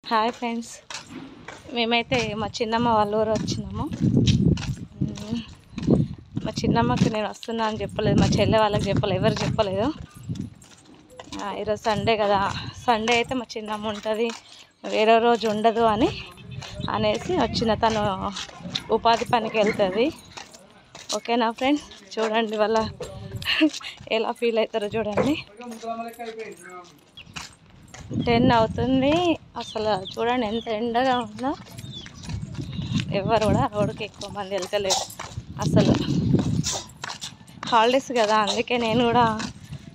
Hi friends, మేమైతే మా చిన్నమ్మ వాళ్ళ ఊరు వచ్చినాము. మా చిన్నమ్మకి నేను వస్తున్నా అని చెప్పలేదు, మా చెల్లె వాళ్ళకి చెప్పలేదు, ఎవరు చెప్పలేదు. ఈరోజు సండే కదా, సండే అయితే మా చిన్నమ్మ ఉంటుంది, వేరే రోజు ఉండదు అనేసి వచ్చిన. తను ఉపాధి పనికి వెళ్తుంది. ఓకేనా ఫ్రెండ్స్, చూడండి వాళ్ళ ఎలా ఫీల్ అవుతారో చూడండి. 10 అవుతుంది. అసలు చూడండి ఎంత ఎండగా ఉందో. ఎవరు కూడా రోడ్డుకి ఎక్కువ మంది వెళ్తలేరు. అసలు హాలిడేస్ కదా, అందుకే నేను కూడా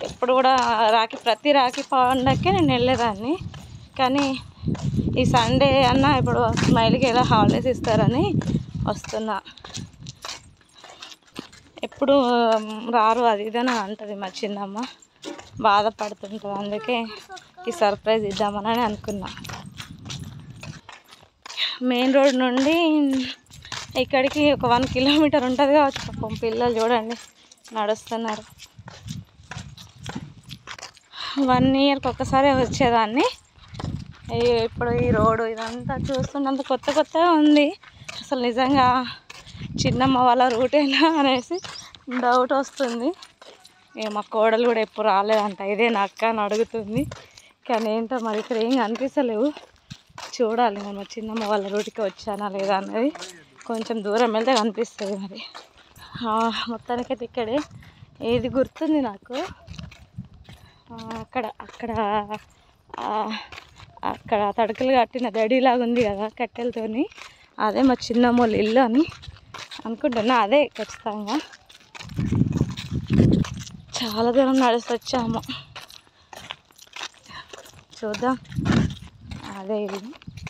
ఎప్పుడు కూడా ప్రతి రాఖీ పండగకే నేను వెళ్ళేదాన్ని. కానీ ఈ సండే అన్న ఇప్పుడు స్మైల్కి ఎలా హాలిడేస్ ఇస్తారని వస్తున్నా. ఎప్పుడు రారు అది ఇదని అంటుంది మా చిన్నమ్మ, బాధపడుతుంటుంది. అందుకే ఈ సర్ప్రైజ్ ఇద్దామని అనుకున్నా. మెయిన్ రోడ్ నుండి ఇక్కడికి ఒక 1 కిలోమీటర్ ఉంటుంది కావచ్చు. పాపం పిల్లలు చూడండి నడుస్తున్నారు. 1 ఇయర్కి ఒక్కసారి వచ్చేదాన్ని. ఇప్పుడు ఈ రోడ్డు ఇదంతా చూస్తున్నంత కొత్తగా ఉంది. అసలు నిజంగా చిన్నమ్మ వాళ్ళ రూటేనా అనేసి డౌట్ వస్తుంది. మా కోడలు కూడా ఎప్పుడు రాలేదంట, ఇదే నా అక్క అని అడుగుతుంది. కానీ ఏంటో మరి ఇక్కడ ఏం కనిపిస్తలేవు. చూడాలి నేను మా చిన్నమ్మ వాళ్ళ రూట్కి వచ్చానా లేదా అన్నది. కొంచెం దూరం వెళ్తే కనిపిస్తుంది. మరి మొత్తానికైతే ఇక్కడే. ఏది గుర్తుంది నాకు, అక్కడ తడకలు కట్టిన దడిలాగా ఉంది కదా కట్టెలతోని, అదే మా చిన్నమ్మ వాళ్ళ ఇల్లు అని అనుకుంటున్నా. అదే ఖచ్చితంగా. చాలా దూరం నడిచి వచ్చాము. చూద్దాం అదే ఇల్లు.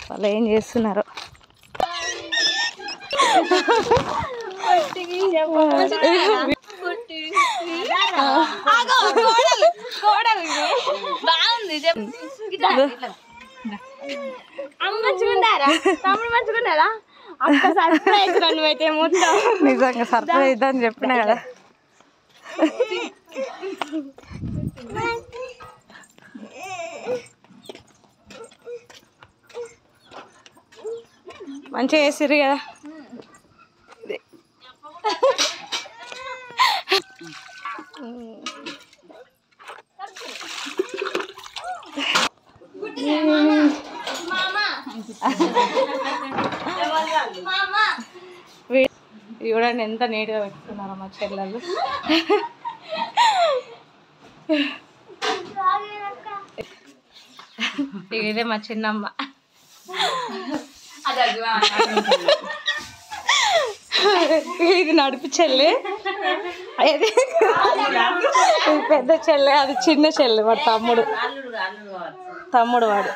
వాళ్ళు ఏం చేస్తున్నారు. నిజంగా సర్ప్రైజ్ అని చెప్పినా కదా. మంచిగా చేసిర్రు కదా. చూడండి ఎంత నీట్గా పెట్టుకున్నారో మా చెల్లెలు. ఇదే మా చిన్నమ్మ. ఇది నడుపు చెల్లి, ఇది పెద్ద చెల్లె, అది చిన్న చెల్లి. వాడు తమ్ముడు వాడు.